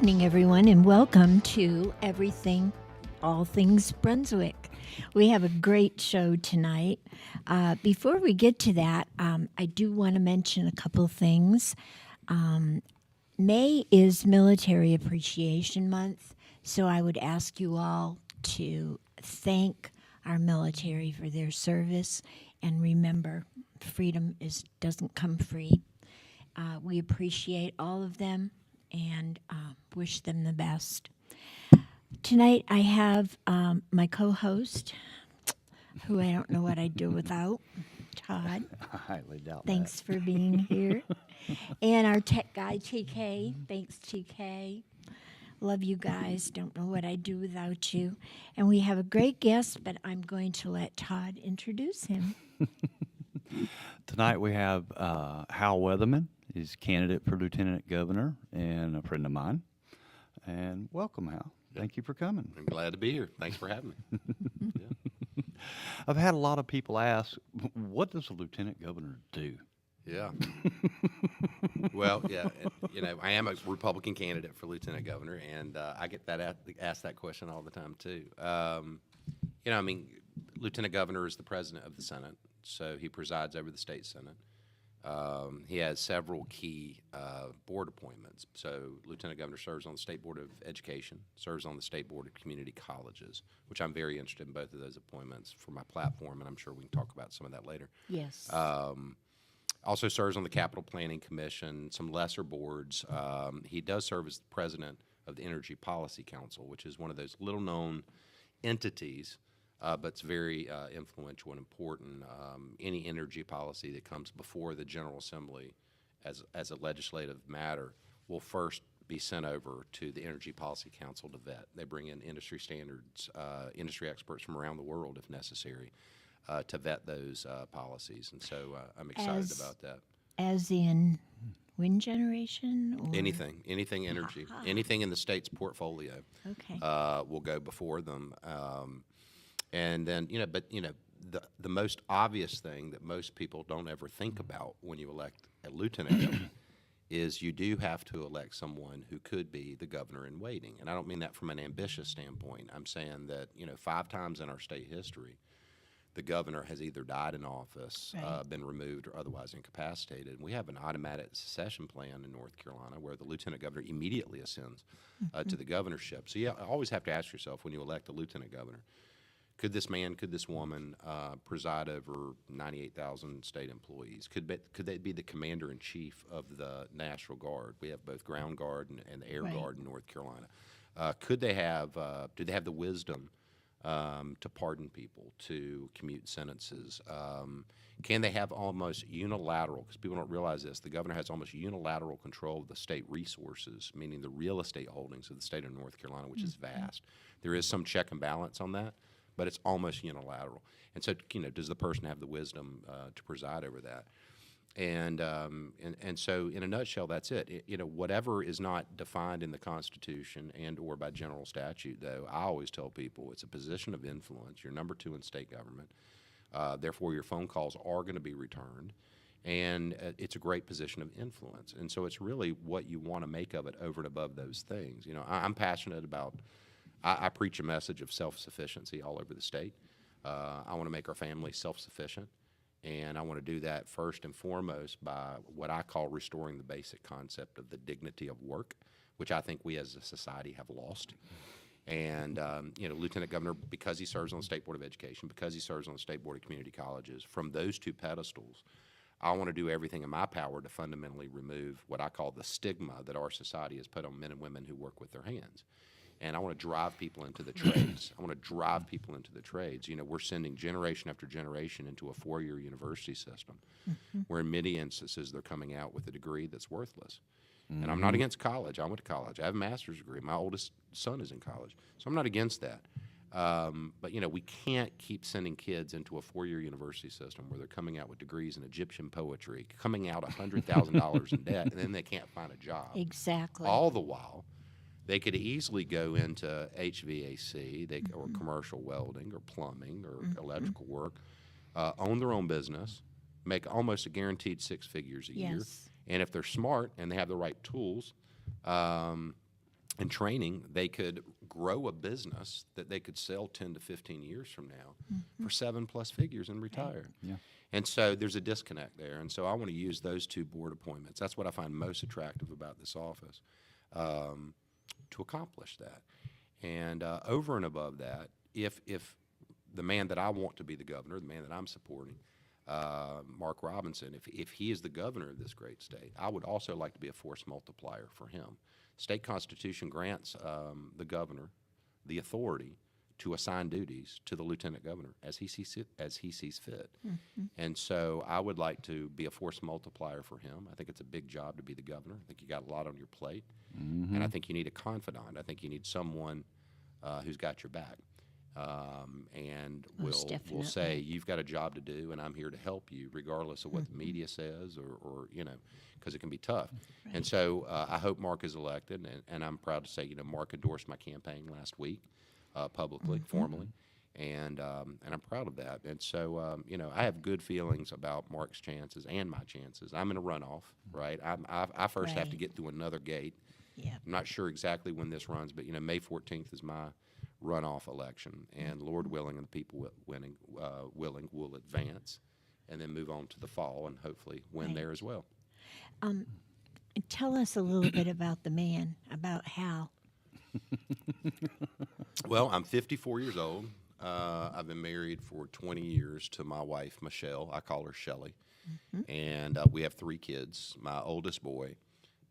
evening, everyone, and welcome to All Things Brunswick. We have a great show tonight. Before we get to that, I do want to mention a couple things. May is Military Appreciation Month, so I would ask you all to thank our military for their service, and remember, freedom doesn't come free. We appreciate all of them and wish them the best. Tonight I have my co-host, who I don't know what I'd do without, Todd. I highly doubt Thanks for being here. And our tech guy, TK. Thanks, TK. Love you guys. Don't know what I'd do without you. And we have a great guest, but I'm going to let Todd introduce him. Tonight we have Hal Weatherman. He's candidate for lieutenant governor and a friend of mine. And welcome, Hal. Thank you for coming. I'm glad to be here. Thanks for having me. Yeah. I've had a lot of people ask, what does a lieutenant governor do? Yeah. Well, yeah, I am a Republican candidate for lieutenant governor, and I get asked that question all the time too. Lieutenant governor is the president of the Senate, so he presides over the state Senate. He has several key board appointments. So Lieutenant Governor serves on the State Board of Education, serves on the State Board of Community Colleges, which I'm very interested in both of those appointments for my platform, and I'm sure we can talk about some of that later. Yes. Also serves on the Capital Planning Commission, some lesser boards. He does serve as the president of the Energy Policy Council, which is one of those little-known entities, but it's very influential and important. Any energy policy that comes before the General Assembly as a legislative matter will first be sent over to the Energy Policy Council to vet. They bring in industry standards, industry experts from around the world, if necessary, to vet those policies. And so I'm excited about that. As in wind generation? Or? Anything energy, anything in the state's portfolio will go before them. And then, the most obvious thing that most people don't ever think about when you elect a lieutenant governor is you do have to elect someone who could be the governor in waiting. And I don't mean that from an ambitious standpoint. I'm saying that, 5 times in our state history, the governor has either died in office, been removed, or otherwise incapacitated. And we have an automatic succession plan in North Carolina where the lieutenant governor immediately ascends to the governorship. So you always have to ask yourself when you elect a lieutenant governor, could this woman preside over 98,000 state employees? Could they be the commander-in-chief of the National Guard? We have both ground guard and the air guard in North Carolina. Do they have the wisdom to pardon people, to commute sentences? Can they have almost unilateral, because people don't realize this, the governor has almost unilateral control of the state resources, meaning the real estate holdings of the state of North Carolina, which is vast. There is some check and balance on that, but it's almost unilateral. And so, does the person have the wisdom to preside over that? And so, in a nutshell, that's it. Whatever is not defined in the Constitution and or by general statute, though, I always tell people it's a position of influence. You're number 2 in state government. Therefore, your phone calls are going to be returned. And it's a great position of influence. And so it's really what you want to make of it over and above those things. I'm passionate about I preach a message of self-sufficiency all over the state. I want to make our family self-sufficient, and I want to do that first and foremost by what I call restoring the basic concept of the dignity of work, which I think we as a society have lost. And, Lieutenant Governor, because he serves on the State Board of Education, because he serves on the State Board of Community Colleges, from those 2 pedestals, I want to do everything in my power to fundamentally remove what I call the stigma that our society has put on men and women who work with their hands. And I want to drive people into the trades. We're sending generation after generation into a 4-year university system where in many instances they're coming out with a degree that's worthless. And I'm not against college. I went to college. I have a master's degree. My oldest son is in college. So I'm not against that. But we can't keep sending kids into a 4-year university system where they're coming out with degrees in Egyptian poetry, coming out $100,000 in debt, and then they can't find a job. Exactly. All the while, they could easily go into HVAC or commercial welding or plumbing or electrical work, own their own business, make almost a guaranteed 6 figures a year. And if they're smart and they have the right tools, and training, they could grow a business that they could sell 10 to 15 years from now for 7+ figures and retire. Yeah. And so there's a disconnect there. And so I want to use those 2 board appointments. That's what I find most attractive about this office, to accomplish that. And over and above that, if the man that I want to be the governor, the man that I'm supporting, Mark Robinson, if he is the governor of this great state, I would also like to be a force multiplier for him. State Constitution grants the governor the authority to assign duties to the lieutenant governor as he sees fit. And so I would like to be a force multiplier for him. I think it's a big job to be the governor. I think you got a lot on your plate, and I think you need a confidant. I think you need someone who's got your back. And Most will say, definitely. you've got a job to do, and I'm here to help you, regardless of what the media says, or because it can be tough. Right. And so I hope Mark is elected, and I'm proud to say, Mark endorsed my campaign last week, publicly, formally, and I'm proud of that. And so, I have good feelings about Mark's chances and my chances. I'm in a runoff, right? I first have to Right. get through another gate. Yeah. I'm not sure exactly when this runs, but May 14th is my runoff election, and Lord willing, and the people willing will advance, and then move on to the fall, and hopefully win Right. there as well. Tell us a little bit about the man, about Hal. Well, I'm 54 years old. I've been married for 20 years to my wife, Michelle. I call her Shelley. And we have 3 kids. My oldest boy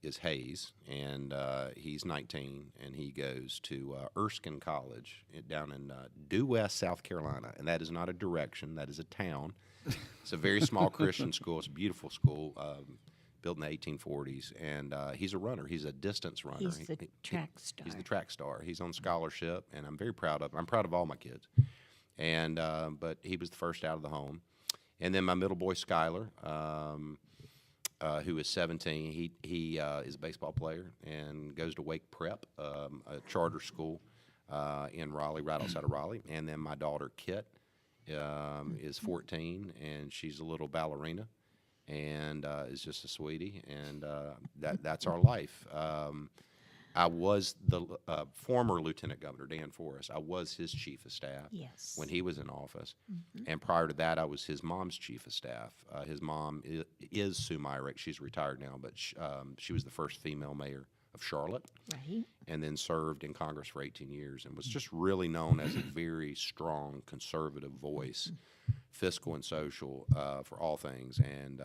is Hayes, and he's 19, and he goes to Erskine College down in Due West, South Carolina. And that is not a direction, that is a town. It's a very small Christian school. It's a beautiful school, built in the 1840s. And he's a runner. He's a distance runner. He's the track star. He's the track star. He's on scholarship, and I'm very proud of him. I'm proud of all my kids. And but he was the first out of the home. And then my middle boy, Skyler, who is 17, he is a baseball player and goes to Wake Prep, a charter school in Raleigh, right outside of Raleigh. And then my daughter, Kit, is 14, and she's a little ballerina, and is just a sweetie, and that's our life. I was the former Lieutenant Governor, Dan Forrest. I was his chief of staff Yes. when he was in office. And prior to that, I was his mom's chief of staff. His mom is Sue Myrick. She's retired now, but she was the first female mayor of Charlotte, Right. and then served in Congress for 18 years, and was just really known as a very strong conservative voice, fiscal and social, for all things. And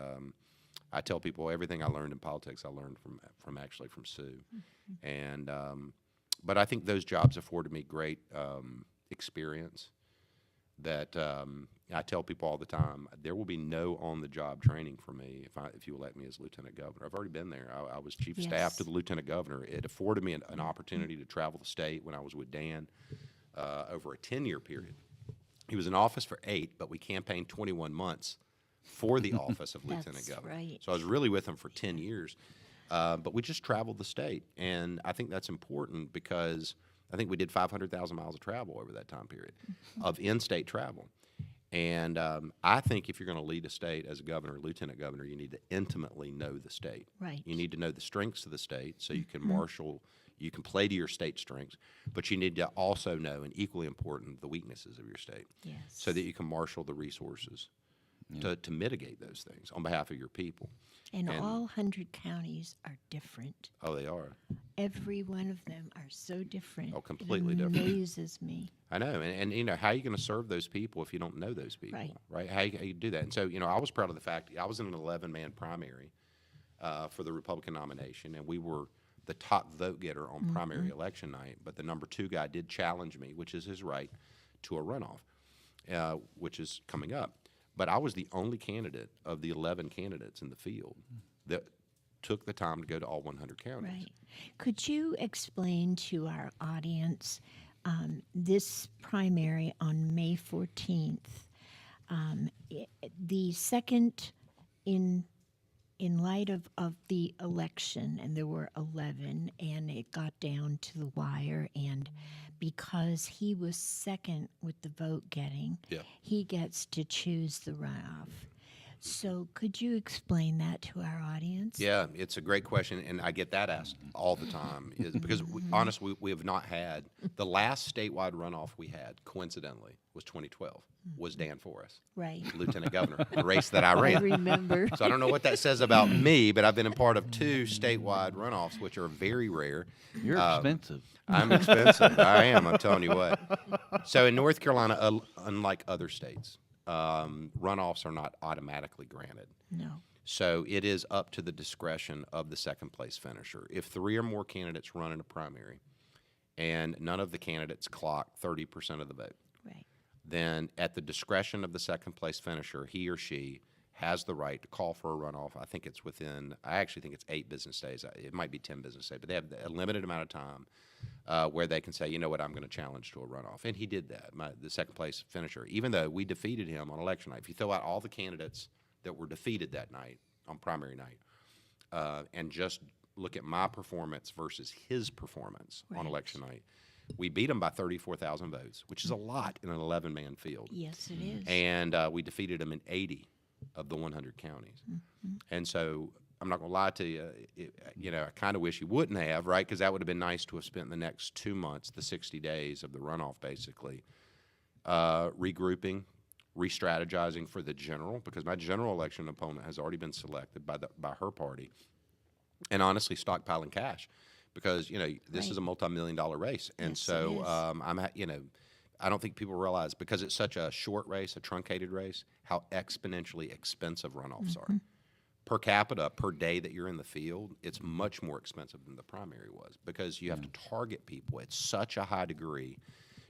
I tell people everything I learned in politics, I learned from Sue. And but I think those jobs afforded me great experience that I tell people all the time, there will be no on-the-job training for me if you will let me as lieutenant governor. I've already been there. I was chief of staff to the lieutenant governor. It afforded me an opportunity to travel the state when I was with Dan over a 10-year period. He was in office for 8, but we campaigned 21 months for the office of lieutenant That's governor. right. So I was really with him for 10 years. But we just traveled the state, and I think that's important because I think we did 500,000 miles of travel over that time period of in-state travel. And I think if you're going to lead a state as a governor, lieutenant governor, you need to intimately know the state. Right. You need to know the strengths of the state so you can marshal, you can play to your state strengths, but you need to also know, and equally important, the weaknesses of your state Yes. so that you can marshal the resources to mitigate those things on behalf of your people. And and- all 100 counties are different. Oh, they are. Every one of them are so different. Oh, completely it different. amazes me. I know, and how are you going to serve those people if you don't know those people, Right. How you do that? And so, I was proud of the fact I was in an 11-man primary for the Republican nomination, and we were the top vote getter on primary election night. But the number 2 guy did challenge me, which is his right, to a runoff, which is coming up. But I was the only candidate of the 11 candidates in the field that took the time to go to all 100 counties. Right. Could you explain to our audience this primary on May 14th, the second in light of the election, and there were 11, and it got down to the wire, and because he was second with the vote getting, Yeah. he gets to choose the runoff. So could you explain that to our audience? Yeah, it's a great question, and I get that asked all the time. Is because honestly, we have not had the last statewide runoff we had. Coincidentally, was 2012. Was Dan Forrest, Right. Lieutenant Governor, the race that I I ran. remember. So I don't know what that says about me, but I've been a part of 2 statewide runoffs, which are very rare. You're expensive. I'm expensive. I am. I'm telling you what. So in North Carolina, unlike other states, runoffs are not automatically granted. No. So it is up to the discretion of the second place finisher. If 3 or more candidates run in a primary and none of the candidates clock 30% of the vote, Right. then at the discretion of the second place finisher, he or she has the right to call for a runoff. I actually think it's 8 business days. It might be 10 business days, but they have a limited amount of time where they can say, you know what, I'm going to challenge to a runoff. And he did that, the second place finisher, even though we defeated him on election night. If you throw out all the candidates that were defeated that night, on primary night, and just look at my performance versus his performance on Right. election night, we beat him by 34,000 votes, which is a lot in an 11-man field. Yes, it is. And we defeated him in 80 of the 100 counties. And so I'm not going to lie to you, I kind of wish he wouldn't have, right? Because that would have been nice to have spent the next 2 months, the 60 days of the runoff, basically, regrouping, re-strategizing for the general, because my general election opponent has already been selected by her party, and honestly stockpiling cash, because this Right. is a multi-million-dollar race, and Yes, it so is. I don't think people realize, because it's such a short race, a truncated race, how exponentially expensive runoffs are. Per capita, per day that you're in the field, it's much more expensive than the primary was, because you have to target people at such a high degree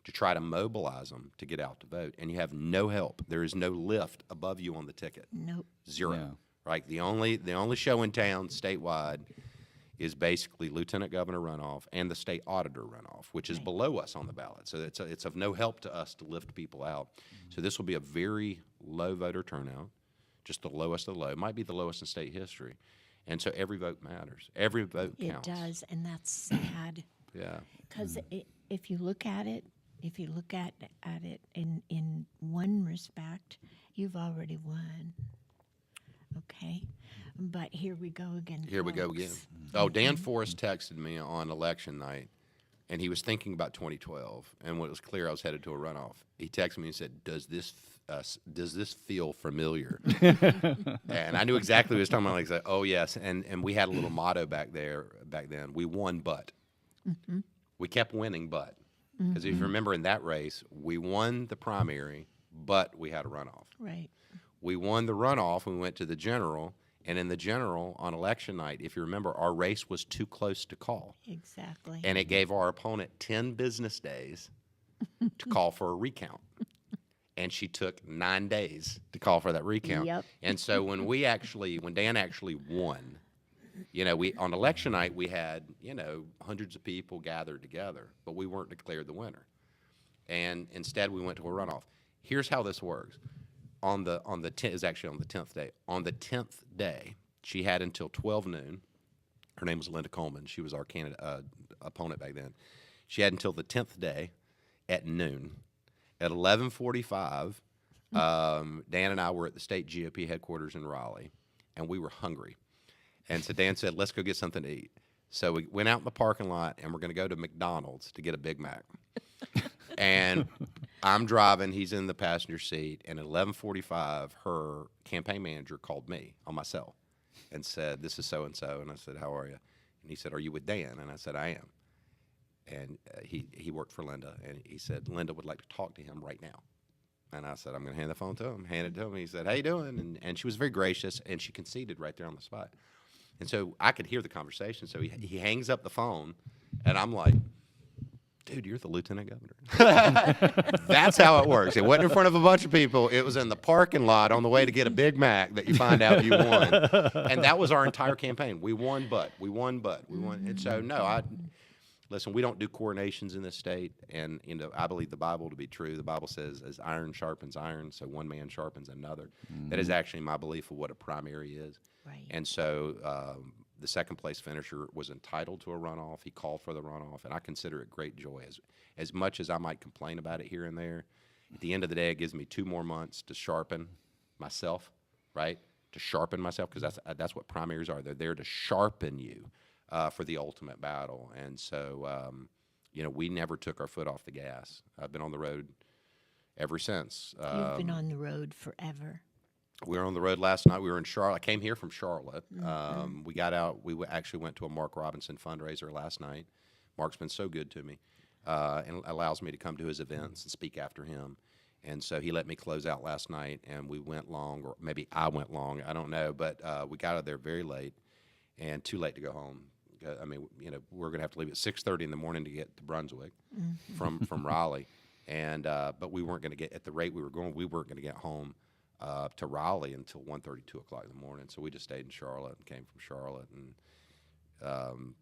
to try to mobilize them to get out to vote, and you have no help. There is no lift above you on the ticket. Nope. Zero. Yeah. Right? The only show in town statewide is basically lieutenant governor runoff and the state auditor runoff, which is Right. below us on the ballot. So it's of no help to us to lift people out. So this will be a very low voter turnout, just the lowest of the low. It might be the lowest in state history. And so every vote matters. Every vote It counts. does, and that's sad. Yeah. Because if you look at it, it in one respect, you've already won. Okay, but here we go again. Here we go again. folks. Oh, Dan Forrest texted me on election night, and he was thinking about 2012. And when it was clear I was headed to a runoff, he texted me and said, "Does this feel familiar?" And I knew exactly what he was talking about. Like, I said, "Oh yes." And we had a little motto back then. We won, but we kept winning, but because if you remember in that race, we won the primary, but we had a runoff. Right. We won the runoff when we went to the general, and in the general on election night, if you remember, our race was too close to call, Exactly. and it gave our opponent 10 business days to call for a recount, and she took 9 days to call for that recount. Yep. And so when Dan actually won, we on election night we had hundreds of people gathered together, but we weren't declared the winner, and instead we went to a runoff. Here's how this works. On the 10th day. On the 10th day, she had until 12 noon. Her name was Linda Coleman. She was our candidate opponent back then. She had until the 10th day at noon. At 11:45, Dan and I were at the state GOP headquarters in Raleigh, and we were hungry. And so Dan said, "Let's go get something to eat." So we went out in the parking lot, and we're going to go to McDonald's to get a Big Mac. And I'm driving, he's in the passenger seat, and at 11:45, her campaign manager called me on my cell and said, "This is so-and-so." And I said, "How are you?" And he said, "Are you with Dan?" And I said, "I am." And he worked for Linda, and he said, "Linda would like to talk to him right now." And I said, "I'm going to hand the phone to him." Handed it to him. He said, "How you doing?" And she was very gracious, and she conceded right there on the spot. And so I could hear the conversation. So he hangs up the phone, and I'm like, "Dude, you're the lieutenant governor." That's how it works. It wasn't in front of a bunch of people. It was in the parking lot on the way to get a Big Mac that you find out you won. And that was our entire campaign. We won, but. And so, no, listen, we don't do coronations in this state. And, I believe the Bible to be true. The Bible says, as iron sharpens iron, so one man sharpens another. That is actually my belief of what a primary is. Right. And so the second place finisher was entitled to a runoff. He called for the runoff, and I consider it great joy. As much as I might complain about it here and there, at the end of the day, it gives me 2 more months to sharpen myself, right? To sharpen myself, because that's what primaries are. They're there to sharpen you for the ultimate battle. And so, we never took our foot off the gas. I've been on the road ever since. You've been on the road forever. We were on the road last night. We were in Charlotte. I came here from Charlotte. We got out. We actually went to a Mark Robinson fundraiser last night. Mark's been so good to me and allows me to come to his events and speak after him. And so he let me close out last night, and we went long, or maybe I went long. I don't know. But we got out of there very late and too late to go home. I mean, we're going to have to leave at 6:30 in the morning to get to Brunswick from Raleigh. And but we weren't going to get, at the rate we were going, we weren't going to get home to Raleigh until 1:30, 2 o'clock in the morning. So we just stayed in Charlotte and came from Charlotte, and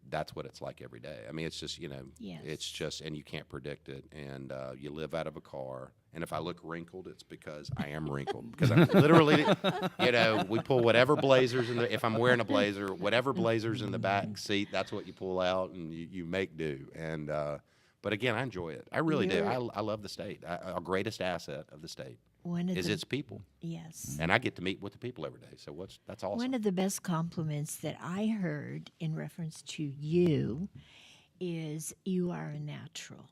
that's what it's like every day. I mean, it's just, Yes. it's just, and you can't predict it, and you live out of a car. And if I look wrinkled, it's because I am wrinkled. Because I'm literally, we pull whatever blazers if I'm wearing a blazer, whatever blazers in the back seat, that's what you pull out and you make do. And but again, I enjoy it. I really do. I love the state. Our greatest asset of the state is its people. Yes. And I get to meet with the people every day. So that's awesome. One of the best compliments that I heard in reference to you is you are a natural.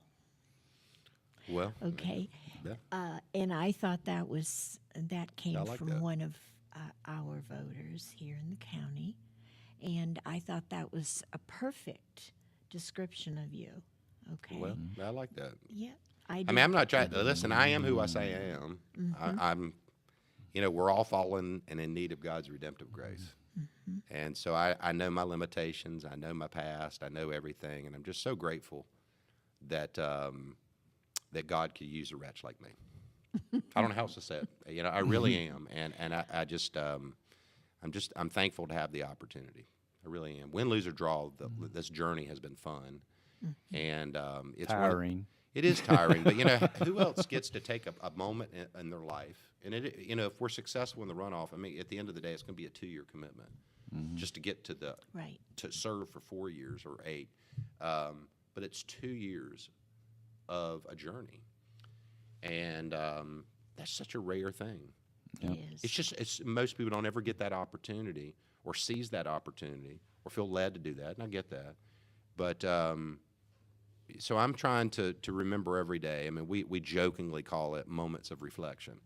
Well, Okay. yeah. And I thought that came I like from that. one of our voters here in the county. And I thought that was a perfect description of you. Okay. Well, I like that. Yeah. I mean, I'm not trying to listen. I am who I say I am. I'm, we're all fallen and in need of God's redemptive grace. And so I know my limitations. I know my past. I know everything. And I'm just so grateful that that God could use a wretch like me. I don't know how else to say it. I really am. And I just, I'm thankful to have the opportunity. I really am. Win, lose, or draw, this journey has been fun. And it's Tiring. It is tiring, but who else gets to take a moment in their life? And if we're successful in the runoff, I mean, at the end of the day, it's going to be a 2-year commitment just to get to to serve for 4 years or 8. But it's 2 years of a journey, and that's such a rare thing. It is. It's most people don't ever get that opportunity or seize that opportunity or feel led to do that, and I get that, but. So I'm trying to remember every day. I mean, we jokingly call it moments of reflection.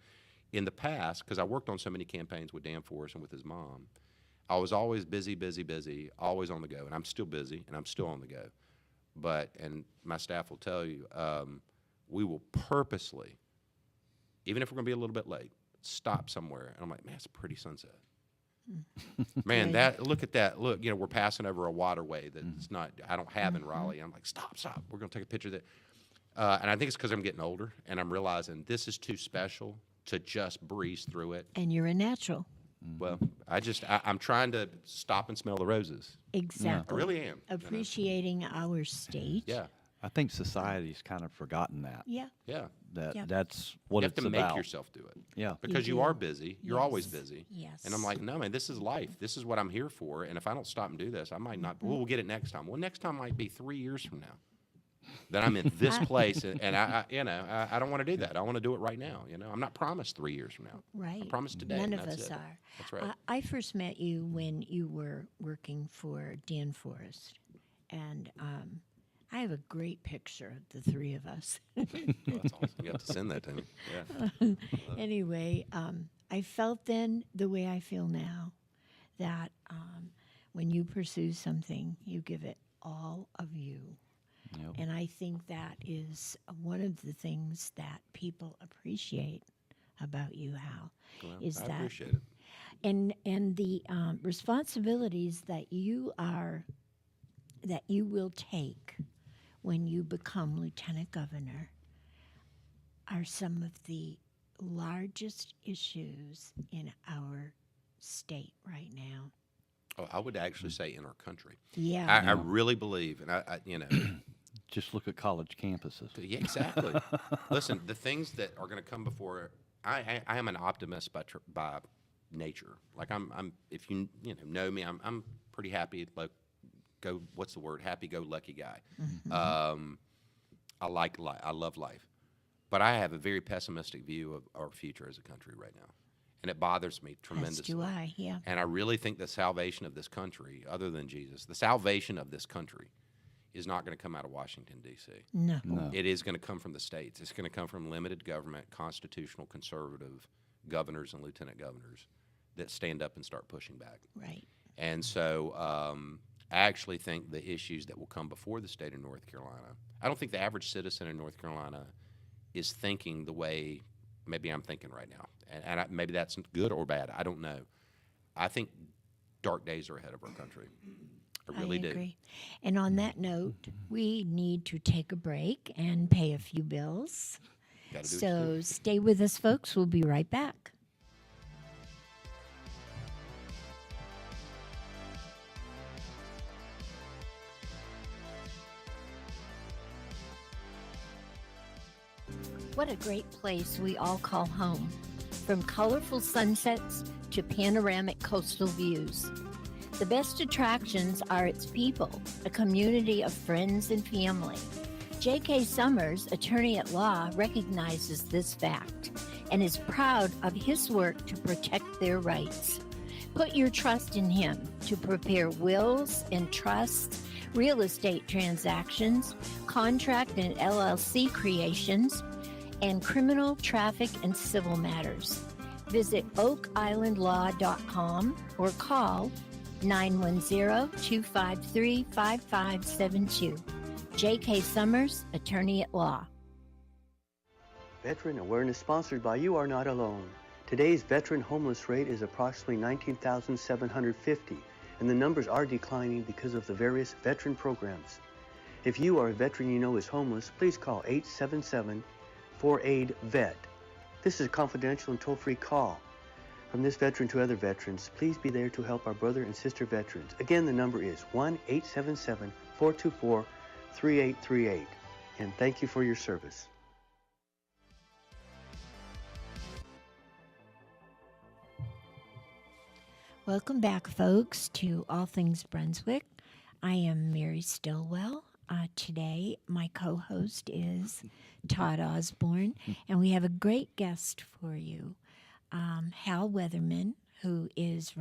In the past, because I worked on so many campaigns with Dan Forrest and with his mom, I was always busy, always on the go. And I'm still busy, and I'm still on the go. And my staff will tell you, we will purposely, even if we're going to be a little bit late, stop somewhere. And I'm like, man, it's a pretty sunset. Man, look at that. Look, we're passing over a waterway that's not, I don't have in Raleigh. I'm like, stop. We're going to take a picture of that. And I think it's because I'm getting older and I'm realizing this is too special to just breeze through it. And you're a natural. Well, I'm trying to stop and smell the roses. Exactly. I really am. Appreciating our state. Yeah. I think society's kind of forgotten that. Yeah. Yeah. That's what You have it's to about. make yourself do it. Yeah. Because you do. are busy. You're always Yes. busy. Yes. And I'm like, no, man, this is life. This is what I'm here for. And if I don't stop and do this, I might not. We'll get it next time. Well, next time might be 3 years from now. That I'm in this place, and I don't want to do that. I want to do it right now. I'm not promised 3 years from now. Right. I promised today. None and of that's us it. are. That's right. I first met you when you were working for Dan Forrest. And I have a great picture of the three of us. Well, that's awesome. You have to send that to me. Yeah. Anyway, I felt then the way I feel now, that when you pursue something, you give it all of you. Yep. And I think that is one of the things that people appreciate about you, Hal, Well, is I that appreciate it. and the responsibilities that you will take when you become lieutenant governor are some of the largest issues in our state right now. Oh, I would actually say in our country. Yeah. I really believe, and I Just look at college campuses. yeah, exactly. Listen, the things that are going to come before, I am an optimist by nature. Like I'm if you know me, I'm pretty happy. Like what's the word? Happy-go-lucky guy. Mm-hmm. I love life, but I have a very pessimistic view of our future as a country right now. and it bothers me tremendously. As do I, yeah. And I really think the salvation of this country, other than Jesus, the salvation of this country is not going to come out of Washington, D.C. No. It is going to come from the states. It's going to come from limited government, constitutional, conservative governors and lieutenant governors that stand up and start pushing back. Right. And so I actually think the issues that will come before the state of North Carolina, I don't think the average citizen in North Carolina is thinking the way maybe I'm thinking right now. And maybe that's good or bad. I don't know. I think dark days are ahead of our country. I really agree. And on that note, we need to take a break and pay a few bills. Gotta do what you So do. stay with us, folks. We'll be right back. What a great place we all call home. From colorful sunsets to panoramic coastal views. The best attractions are its people, a community of friends and family. J.K. Summers, attorney at law, recognizes this fact and is proud of his work to protect their rights. Put your trust in him to prepare wills and trusts, real estate transactions, contract and LLC creations, and criminal, traffic, and civil matters. Visit oakislandlaw.com or call 910-253-5572. J.K. Summers, attorney at law. Veteran Awareness sponsored by You Are Not Alone. Today's veteran homeless rate is approximately 19,750, and the numbers are declining because of the various veteran programs. If you are a veteran you know is homeless, please call 877-4AID-VET. This is a confidential and toll-free call. From this veteran to other veterans, please be there to help our brother and sister veterans. Again, the number is 1-877-424-3838. And thank you for your service. Welcome back, folks, to All Things Brunswick. I am Mary Stillwell. Today, my co-host is Todd Osborne, and we have a great guest for you, Hal Weatherman, who is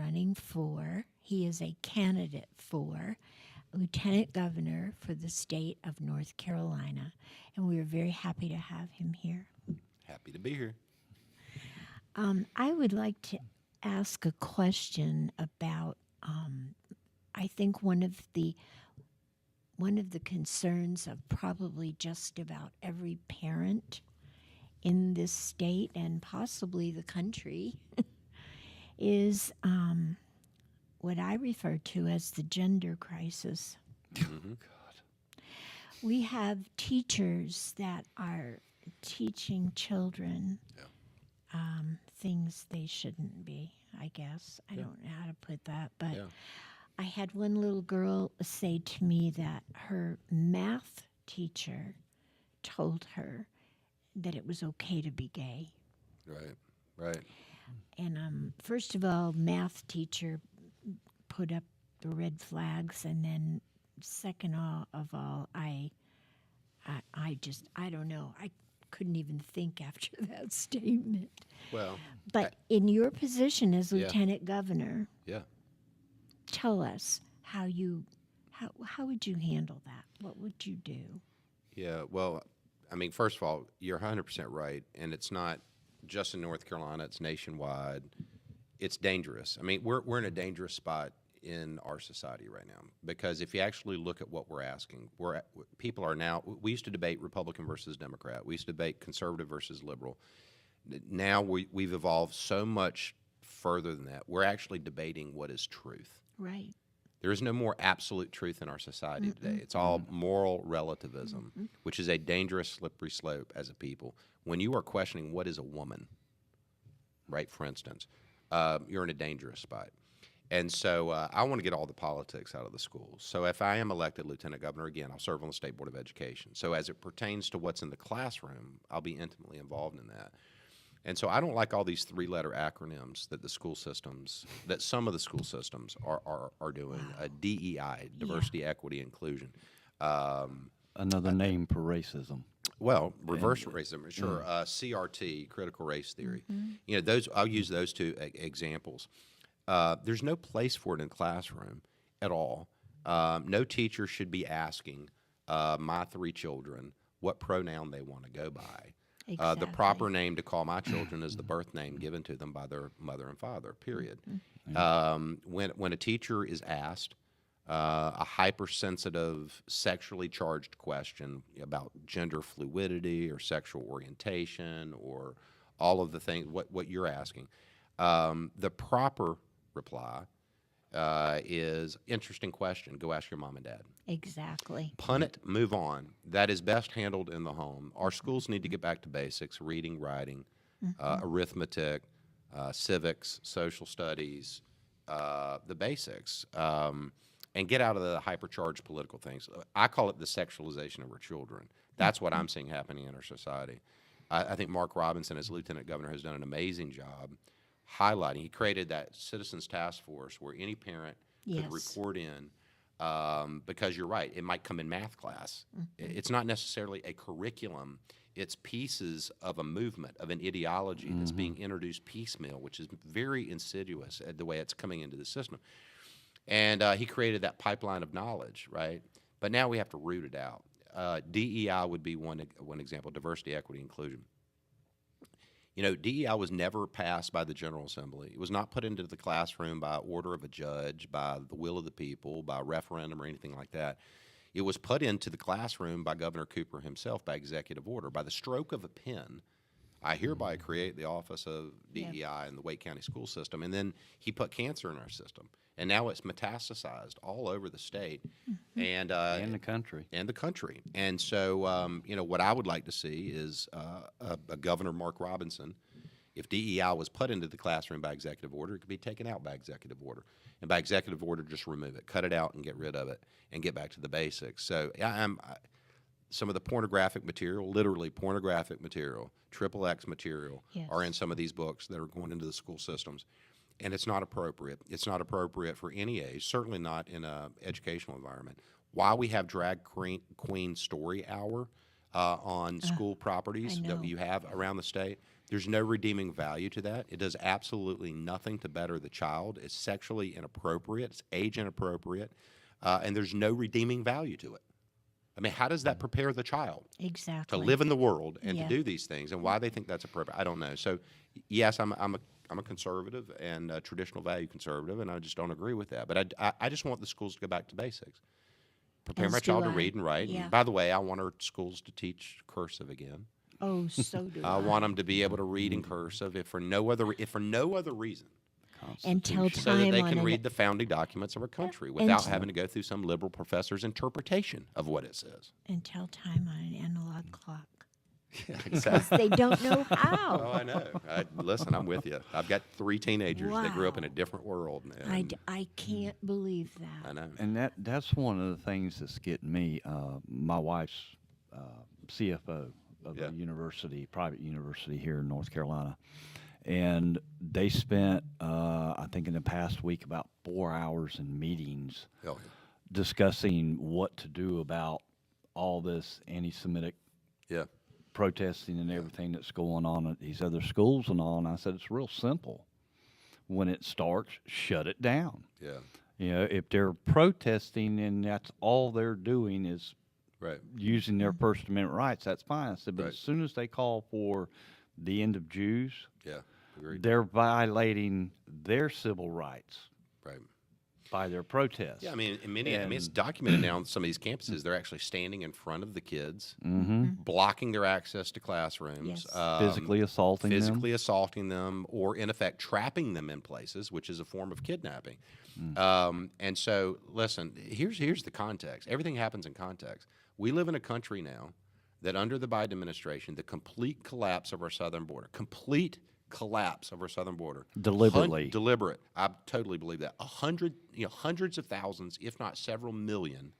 he is a candidate for Lieutenant Governor for the state of North Carolina, and we are very happy to have him here. Happy to be here. I would like to ask a question about, I think one of the concerns of probably just about every parent in this state and possibly the country is what I refer to as the gender crisis. Mm-hmm. We have teachers that are teaching children things they shouldn't be, I guess. I don't know how to put that, but I had one little girl say to me that her math teacher told her that it was okay to be gay. Right. And first of all, math teacher put up the red flags, and then second of all, I don't know. I couldn't even think after that statement. Well, But in your position as lieutenant governor, yeah. tell us how would you handle that? What would you do? Yeah, well, I mean, first of all, you're 100% right, and it's not just in North Carolina, it's nationwide. It's dangerous. I mean, we're in a dangerous spot in our society right now, because if you actually look at what we're asking, people are now, we used to debate Republican versus Democrat. We used to debate conservative versus liberal. Now we've evolved so much further than that. We're actually debating what is truth. Right. There is no more absolute truth in our society today. It's all moral relativism, which is a dangerous, slippery slope as a people. When you are questioning what is a woman, right, for instance, you're in a dangerous spot. And so I want to get all the politics out of the schools. So if I am elected lieutenant governor, again, I'll serve on the State Board of Education. So as it pertains to what's in the classroom, I'll be intimately involved in that. And so I don't like all these three-letter acronyms that some of the school systems are doing. DEI, diversity, equity, inclusion. Another name for racism. Well, reverse racism, sure. CRT, critical race theory. You know, those I'll use those two examples. There's no place for it in the classroom at all. No teacher should be asking my 3 children what pronoun they want to go by. Exactly. The proper name to call my children is the birth name given to them by their mother and father, period. When a teacher is asked a hypersensitive, sexually charged question about gender fluidity or sexual orientation or all of the things, what you're asking, the proper reply is, interesting question, go ask your mom and dad. Exactly. Punt it, move on. That is best handled in the home. Our schools need to get back to basics, reading, writing, arithmetic, civics, social studies, the basics, and get out of the hypercharged political things. I call it the sexualization of our children. That's what I'm seeing happening in our society. I think Mark Robinson, as Lieutenant Governor, has done an amazing job highlighting. He created that Citizens Task Force where any parent could report in, because you're right, it might come in math class. It's not necessarily a curriculum. It's pieces of a movement, of an ideology that's being introduced piecemeal, which is very insidious the way it's coming into the system. And he created that pipeline of knowledge, right? But now we have to root it out. DEI would be one example, diversity, equity, inclusion. You know, DEI was never passed by the General Assembly. It was not put into the classroom by order of a judge, by the will of the people, by referendum or anything like that. It was put into the classroom by Governor Cooper himself by executive order. By the stroke of a pen, I hereby create the Office of DEI in the Wake County school system. And then he put cancer in our system. And now it's metastasized all over the state and the country. And the country. And so, you know, what I would like to see is a Governor Mark Robinson. If DEI was put into the classroom by executive order, it could be taken out by executive order. And by executive order, just remove it, cut it out and get rid of it and get back to the basics. So some of the pornographic material, literally pornographic material, XXX material, are in some of these books that are going into the school systems. And it's not appropriate. It's not appropriate for any age, certainly not in an educational environment. While we have Drag Queen Story Hour on school properties that you have around the state, there's no redeeming value to that. It does absolutely nothing to better the child. It's sexually inappropriate. It's age inappropriate. And there's no redeeming value to it. I mean, how does that prepare the child to live in the world and to do these things? And why they think that's appropriate, I don't know. So, yes, I'm a conservative and a traditional value conservative, and I just don't agree with that. But I just want the schools to go back to basics. Prepare my child to read and write. And by the way, I want our schools to teach cursive again. Oh, so do I. I want them to be able to read in cursive, if for no other reason. And tell So that time they on can it. read the founding documents of our country without having to go through some liberal professor's interpretation of what it says. And tell time on an analog clock. Yeah, exactly. They don't know Oh, how. I know. Listen, I'm with you. I've got 3 teenagers that grew up in a different world. And I can't believe that. I know. And that's one of the things that's getting me. My wife's CFO of a university, private university here in North Carolina. And they spent, I think in the past week, about 4 hours in meetings discussing what to do about all this anti-Semitic protesting and everything that's going on at these other schools and all. And I said, it's real simple. When it starts, shut it down. Yeah. You know, if they're protesting and that's all they're doing is using their First Amendment rights, that's fine. I said, but as soon as they call for the end of Jews, they're violating their civil rights by their protests. Yeah, I mean, it's documented now on some of these campuses. They're actually standing in front of the kids, blocking their access to classrooms, physically assaulting them, or in effect trapping them in places, which is a form of kidnapping. And so, listen, here's the context. Everything happens in context. We live in a country now that under the Biden administration, the complete collapse of our southern border, deliberate. I totally believe that. Hundreds of thousands, if not several million,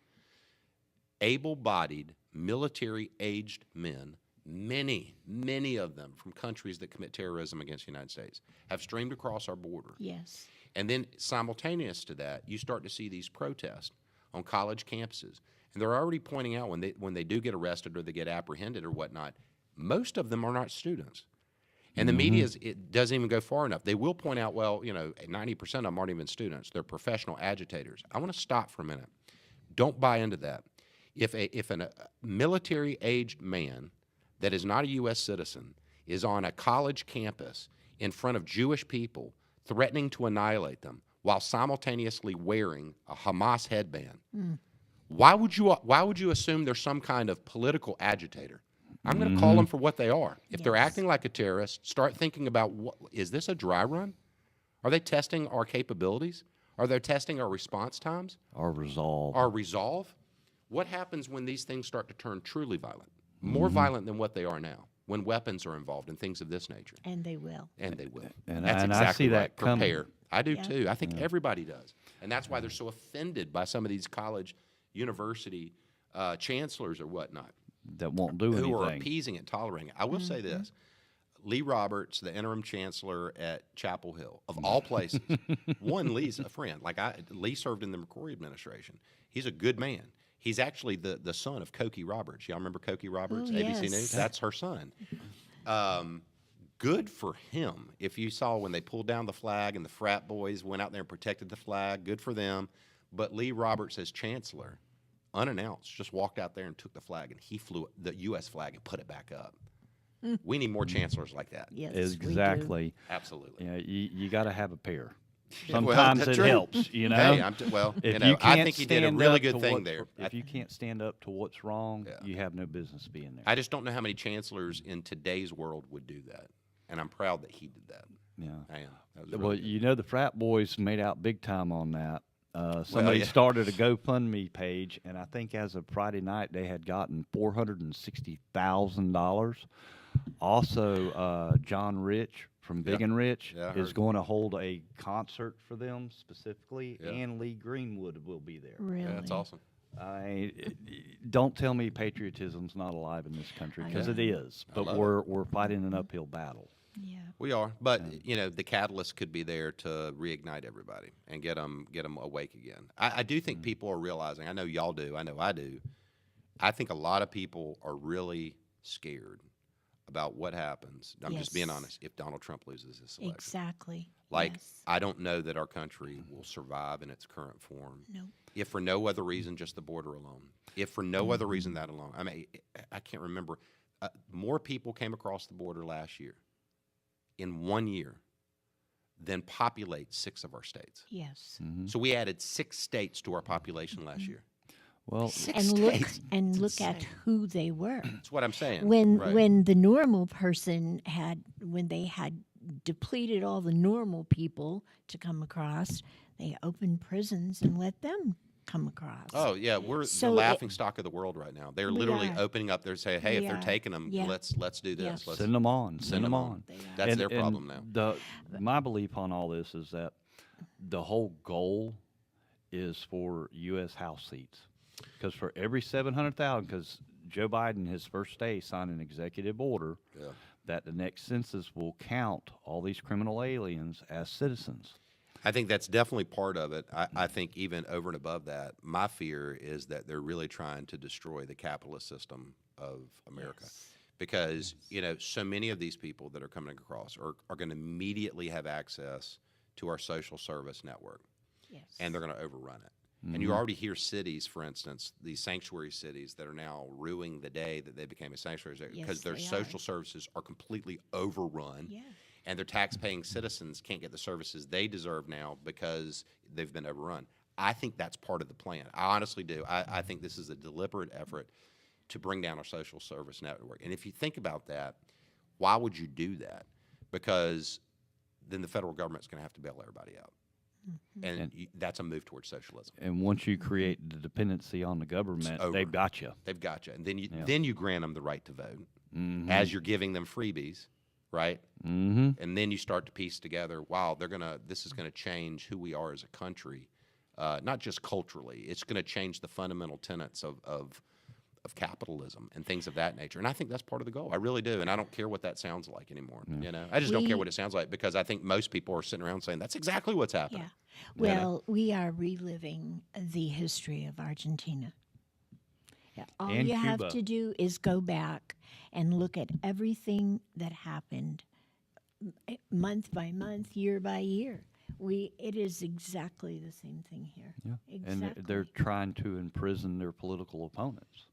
able-bodied, military-aged men, many of them from countries that commit terrorism against the United States, have streamed across our border. Yes. And then simultaneous to that, you start to see these protests on college campuses. And they're already pointing out when they do get arrested or they get apprehended or whatnot, most of them are not students. And the media, it doesn't even go far enough. They will point out, well, 90% of them aren't even students. They're professional agitators. I want to stop for a minute. Don't buy into that. If a military-aged man that is not a U.S. citizen is on a college campus in front of Jewish people threatening to annihilate them while simultaneously wearing a Hamas headband, why would you assume they're some kind of political agitator? I'm going to call them for what they are. If they're acting like a terrorist, start thinking about, is this a dry run? Are they testing our capabilities? Are they testing our response times? Our resolve. Our resolve? What happens when these things start to turn truly violent? More violent than what they are now, when weapons are involved and things of this nature. And they will. And they will. And That's I exactly see that right. coming. Prepare. I do too. I think everybody does. And that's why they're so offended by some of these college, university chancellors or whatnot. That won't do anything. Who are appeasing it, tolerating it. I will say this. Lee Roberts, the interim chancellor at Chapel Hill, of all places, Lee's a friend. Lee served in the McCrory administration. He's a good man. He's actually the son of Cokie Roberts. Y'all remember Cokie Roberts, ABC News? That's her son. Good for him. If you saw when they pulled down the flag and the frat boys went out there and protected the flag, good for them. But Lee Roberts as chancellor, unannounced, just walked out there and took the flag, and he flew the U.S. flag and put it back up. We need more chancellors like that. Yes, Exactly. Absolutely. You got to have a pair. Well, Sometimes that's it true. helps, Hey, I think he did a really good thing there. If you can't stand up to what's wrong, you have no business being there. I just don't know how many chancellors in today's world would do that, and I'm proud that he did that. Yeah. I am. That was Well, really good. the frat boys made out big time on that. Somebody started a GoFundMe page, and I think as of Friday night, they had gotten $460,000. Also, John Rich from Big and Rich Yeah, I is heard. going to hold a concert for them specifically, Yeah. and Lee Greenwood will be there. Really? Yeah, that's awesome. Don't tell me patriotism's not alive in this country, because it is. But love we're fighting an uphill battle. Yeah. We are, but the catalyst could be there to reignite everybody and get them awake again. I do think people are realizing. I know y'all do. I know I do. I think a lot of people are really scared about what happens. I'm just being honest. If Donald Trump loses this election, Exactly. I don't know that our country will survive in its current form. No. If for no other reason, just the border alone. If for no other reason that alone. I mean, I can't remember. More people came across the border last year, in 1 year, than populate 6 of our states. Yes. So we added 6 states to our population last year. Well, And look at who they were. That's what I'm saying. When the normal person when they had depleted all the normal people to come across, they opened prisons and let them come across. Oh yeah, we're So the laughing stock of the world right now. They're literally are. opening up. They're saying, "Hey, if they're taking them, let's do this. Yes. Let's send them on. Send them on. They are. That's their problem now." My belief on all this is that the whole goal is for U.S. House seats. Because for every 700,000, because Joe Biden, his first day, signed an executive order that the next census will count all these criminal aliens as citizens. I think that's definitely part of it. I think even over and above that, my fear is that they're really trying to destroy the capitalist system of America. Yes. Because, so many of these people that are coming across are going to immediately have access to our social service network. Yes. And they're going to overrun it. And you already hear cities, for instance, these sanctuary cities that are now ruining the day that they became a sanctuary because their social services are completely overrun. Yeah. And their tax-paying citizens can't get the services they deserve now because they've been overrun. I think that's part of the plan. I honestly do. I think this is a deliberate effort to bring down our social service network. And if you think about that, why would you do that? Because then the federal government's going to have to bail everybody out. And that's a move towards socialism. And once you create the dependency on the government, they've got you. They've got you. And then you grant them the right to vote as you're giving them freebies, right? And then you start to piece together, wow, this is going to change who we are as a country, not just culturally. It's going to change the fundamental tenets of capitalism and things of that nature. And I think that's part of the goal. I really do. And I don't care what that sounds like anymore. I just don't care what it sounds like, because I think most people are sitting around saying that's exactly what's happening. Yeah. Well, we are reliving the history of Argentina. Yeah, all And you have Cuba. to do is go back and look at everything that happened month by month, year by year. It is exactly the same thing here. Yeah. Exactly. And they're trying to imprison their political opponents.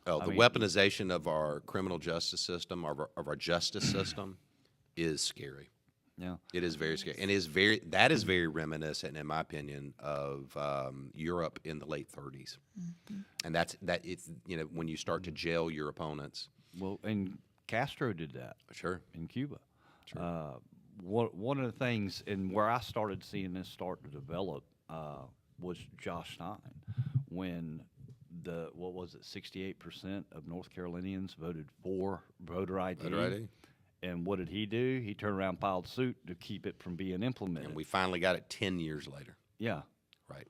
Oh, I the mean- weaponization of our criminal justice system, of our justice system, is scary. Yeah. It is very scary, and that is very reminiscent, in my opinion, of Europe in the late 30s. And it's when you start to jail your opponents. Well, and Castro did that Sure. in Cuba. One of the things, and where I started seeing this start to develop, was Josh Stein, when 68% of North Carolinians voted for voter ID. Voter ID. And what did he do? He turned around and filed suit to keep it from being implemented. And we finally got it 10 years later. Yeah. Right.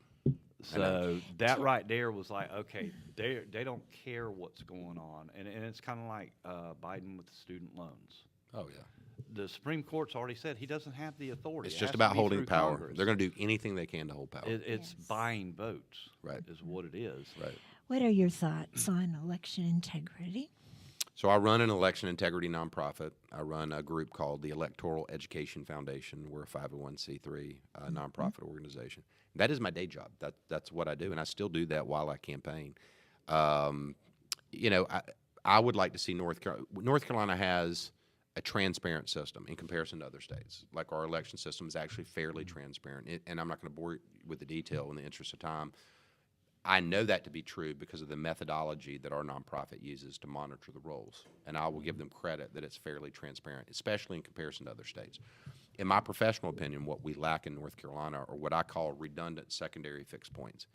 So that right there was like, okay, they don't care what's going on. And it's kind of like Biden with the student loans. Oh, yeah. The Supreme Court's already said he doesn't have the authority. It's It just has to about be holding through power. Congress. They're going to do anything they can to hold power. It's Yes. buying votes, Right. is what it is. Right. What are your thoughts on election integrity? So I run an election integrity nonprofit. I run a group called the Electoral Education Foundation. We're a 501c3 nonprofit organization. That is my day job. That's what I do, and I still do that while I campaign. I would like to see North Carolina has a transparent system in comparison to other states. Like our election system is actually fairly transparent, and I'm not going to bore you with the detail in the interest of time. I know that to be true because of the methodology that our nonprofit uses to monitor the rolls, and I will give them credit that it's fairly transparent, especially in comparison to other states. In my professional opinion, what we lack in North Carolina are what I call redundant secondary fixed points.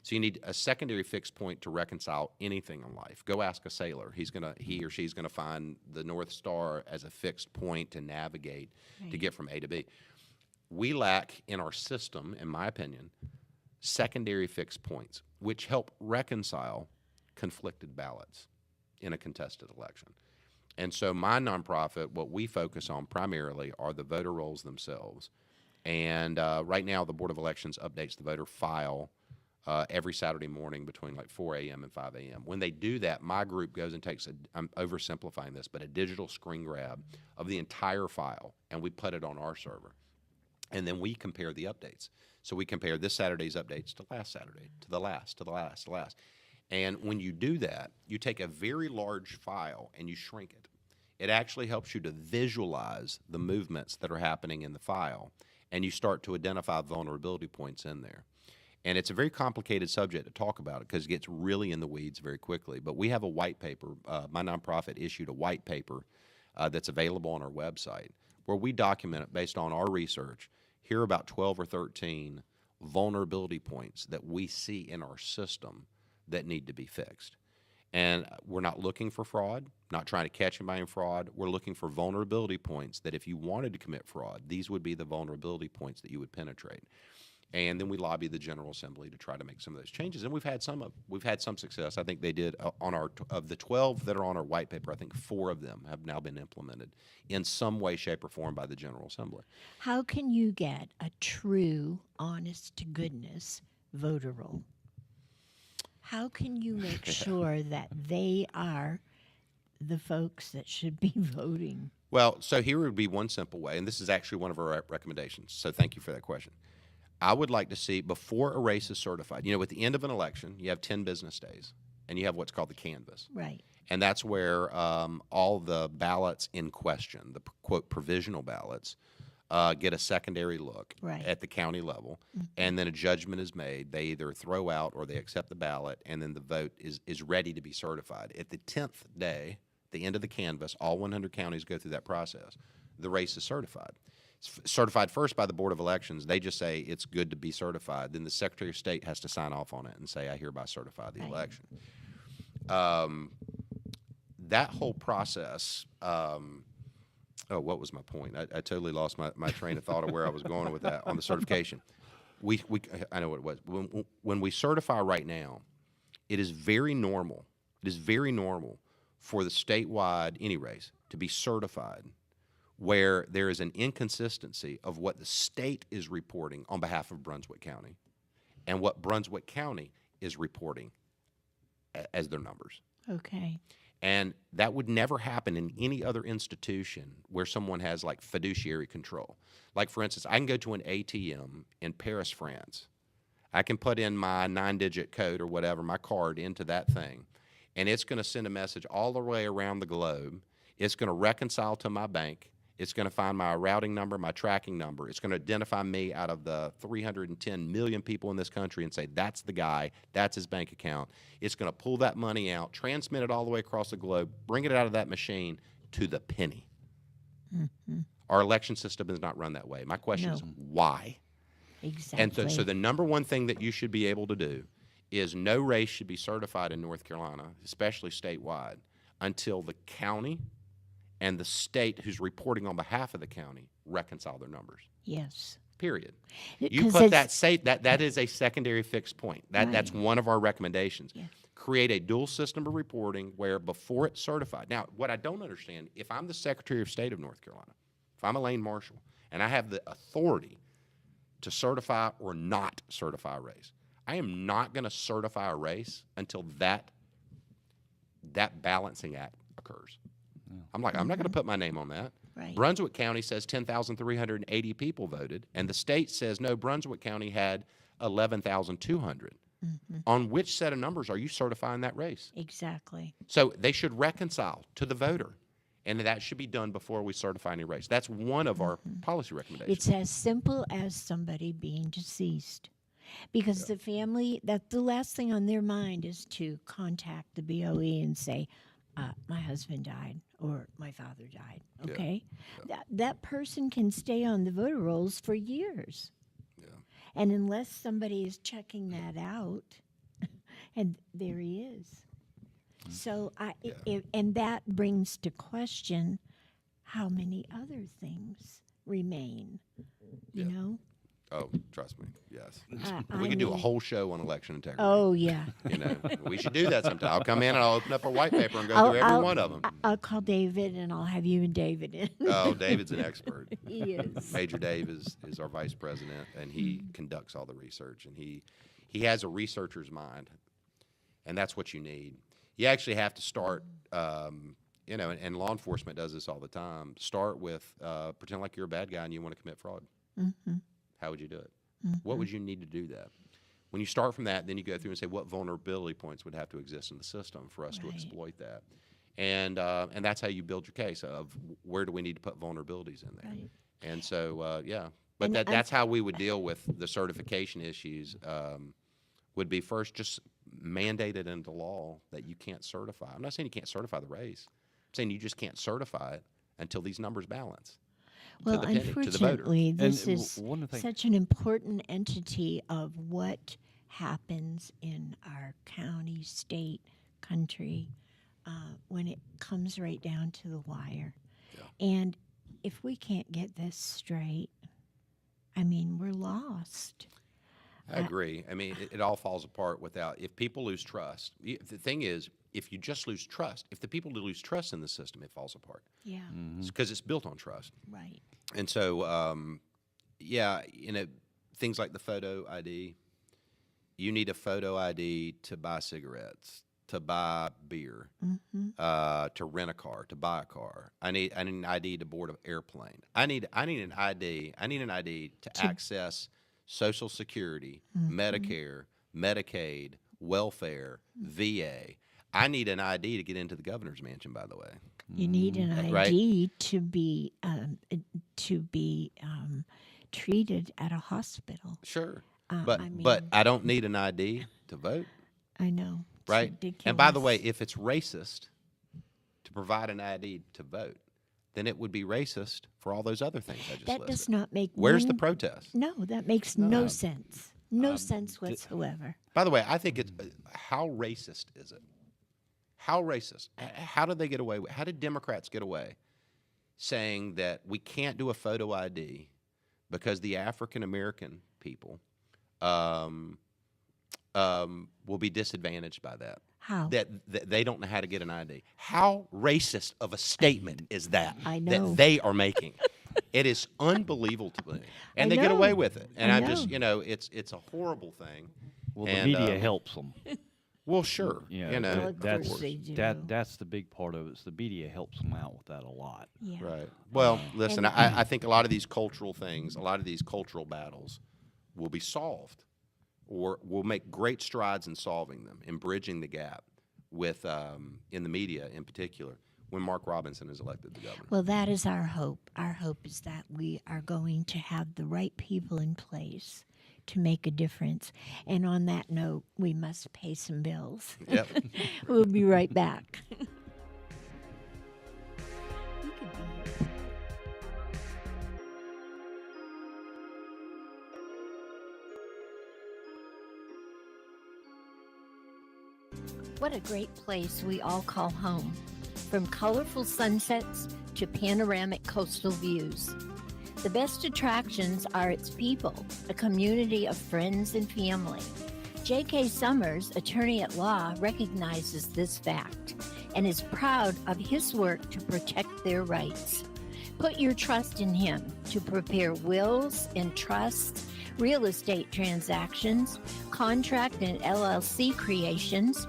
So you need a secondary fixed point to reconcile anything in life. Go ask a sailor. He or she's gonna find the North Star as a fixed point to navigate to get from A to B. We lack in our system, in my opinion, secondary fixed points, which help reconcile conflicted ballots in a contested election. And so my nonprofit, what we focus on primarily are the voter rolls themselves. And right now, the Board of Elections updates the voter file every Saturday morning between like 4 a.m. and 5 a.m. When they do that, my group goes and takes I'm oversimplifying this, but a digital screen grab of the entire file, and we put it on our server. And then we compare the updates. So we compare this Saturday's updates to last Saturday, to the last, to the last, to the last. And when you do that, you take a very large file and you shrink it. It actually helps you to visualize the movements that are happening in the file, and you start to identify vulnerability points in there. And it's a very complicated subject to talk about it because it gets really in the weeds very quickly. But we have a white paper. My nonprofit issued a white paper that's available on our website where we document it based on our research. Here are about 12 or 13 vulnerability points that we see in our system that need to be fixed. And we're not looking for fraud, not trying to catch anybody in fraud. We're looking for vulnerability points that if you wanted to commit fraud, these would be the vulnerability points that you would penetrate. And then we lobby the General Assembly to try to make some of those changes, and we've had some success. I think they did of the 12 that are on our white paper. I think 4 of them have now been implemented in some way, shape, or form by the General Assembly. How can you get a true, honest to goodness voter roll? How can you make sure that they are the folks that should be voting? Well, so here would be one simple way, and this is actually one of our recommendations. So thank you for that question. I would like to see, before a race is certified, at the end of an election, you have 10 business days, and you have what's called the canvass. Right. And that's where all the ballots in question, the quote provisional ballots, get a secondary look at the county level, and then a judgment is made. They either throw out or they accept the ballot, and then the vote is ready to be certified. At the 10th day, the end of the canvass, all 100 counties go through that process. The race is certified. Certified first by the Board of Elections. They just say it's good to be certified. Then the Secretary of State has to sign off on it and say, I hereby certify the election. That whole process, what was my point? I totally lost my train of thought of where I was going with that on the certification. I know what it was. When we certify right now, it is very normal. It is very normal for the statewide, any race, to be certified where there is an inconsistency of what the state is reporting on behalf of Brunswick County and what Brunswick County is reporting as their numbers. Okay. And that would never happen in any other institution where someone has like fiduciary control. Like, for instance, I can go to an ATM in Paris, France. I can put in my 9-digit code or whatever, my card, into that thing, and it's going to send a message all the way around the globe. It's going to reconcile to my bank. It's going to find my routing number, my tracking number. It's going to identify me out of the 310 million people in this country and say, that's the guy, that's his bank account. It's going to pull that money out, transmit it all the way across the globe, bring it out of that machine to the penny. Mm-hmm. Our election system is not run that way. My question is, why? Exactly. And so the number one thing that you should be able to do is no race should be certified in North Carolina, especially statewide, until the county and the state who's reporting on behalf of the county reconcile their numbers. Yes. Period. You 'Cause put it's- that is a secondary fixed point. That's one of our recommendations. Yeah. Create a dual system of reporting where before it's certified. Now, what I don't understand, if I'm the Secretary of State of North Carolina, if I'm Elaine Marshall, and I have the authority to certify or not certify a race, I am not going to certify a race until that balancing act occurs. I'm not going to put my name on that. Right. Brunswick County says 10,380 people voted, and the state says, no, Brunswick County had 11,200. Mm-hmm. On which set of numbers are you certifying that race? Exactly. So they should reconcile to the voter, and that should be done before we certify any race. That's one of our policy recommendations. It's as simple as somebody being deceased. Because the family, that the last thing on their mind is to contact the BOE and say, my husband died or my father died, okay? That person can stay on the voter rolls for years. Yeah. And unless somebody is checking that out, and there he is. So, and that brings to question how many other things remain, you know? Oh, trust me, yes. I We could do a mean- whole show on election integrity. Oh, yeah. You know, we should do that sometime. I'll come in and I'll open up a white paper and go through every I'll- one of them. I'll call David and I'll have you and David in. Oh, David's an expert. He is. Major Dave is our vice president, and he conducts all the research, and he has a researcher's mind, and that's what you need. You actually have to start, you know, and law enforcement does this all the time. Start with pretend like you're a bad guy and you want to commit fraud. Mm-hmm. How would you do it? What would you need to do that? When you start from that, then you go through and say what vulnerability points would have to exist in the system for us to Right. exploit that. And that's how you build your case of where do we need to put vulnerabilities in there. Right. And so, yeah. But And that's how we would deal with the certification issues, would be first just mandate it into law that you can't certify. I'm not saying you can't certify the race. I'm saying you just can't certify it until these numbers balance. Well, to the penny, to the voter. unfortunately, this And is one of the things- such an important entity of what happens in our county, state, country, when it comes right down to the wire. Yeah. And if we can't get this straight, I mean, we're lost. I agree. I mean, it all falls apart without, if people lose trust. The thing is, if you just lose trust, if the people lose trust in the system, it falls apart. Yeah, Because it's built on trust. right. And so, yeah, you know, things like the photo ID, you need a photo ID to buy cigarettes, to buy beer, to rent a car, to buy a car. I need an ID to board an airplane. I need an ID. I need an ID to access Social Security, Medicare, Medicaid, welfare, VA. I need an ID to get into the governor's mansion, by the way. You need an Right. ID to be treated at a hospital. Sure. I But mean- I don't need an ID to vote, I know. It's right? ridiculous. And by the way, if it's racist to provide an ID to vote, then it would be racist for all those other things I just that listed. does not make Where's the one- protest? No, that makes no sense. No sense whatsoever. By the way, I think it's how racist is it? How racist? How did they get away? How did Democrats get away saying that we can't do a photo ID because the African American people will be disadvantaged by that? How? That they don't know how to get an ID. How racist of a statement is that? I know. That they are making. It is unbelievable to me, and I they get away know. with it. And I I'm just, know. you know, it's a horrible thing. Well, And, the media helps them. Well, sure. You know, You know, Well, of that's course they do. that's the big part of it. Is the media helps them out with that a lot. Yeah. right. Well, listen, And- I think a lot of these cultural things, a lot of these cultural battles will be solved, or will make great strides in solving them, in bridging the gap with, in the media in particular, when Mark Robinson is elected the governor. Well, that is our hope. Our hope is that we are going to have the right people in place to make a difference. And on that note, we must pay some bills. Yep. We'll be right back. You could be here. What a great place we all call home. From colorful sunsets to panoramic coastal views. The best attractions are its people, a community of friends and family. J.K. Summers, attorney at law, recognizes this fact and is proud of his work to protect their rights. Put your trust in him to prepare wills and trusts, real estate transactions, contract and LLC creations,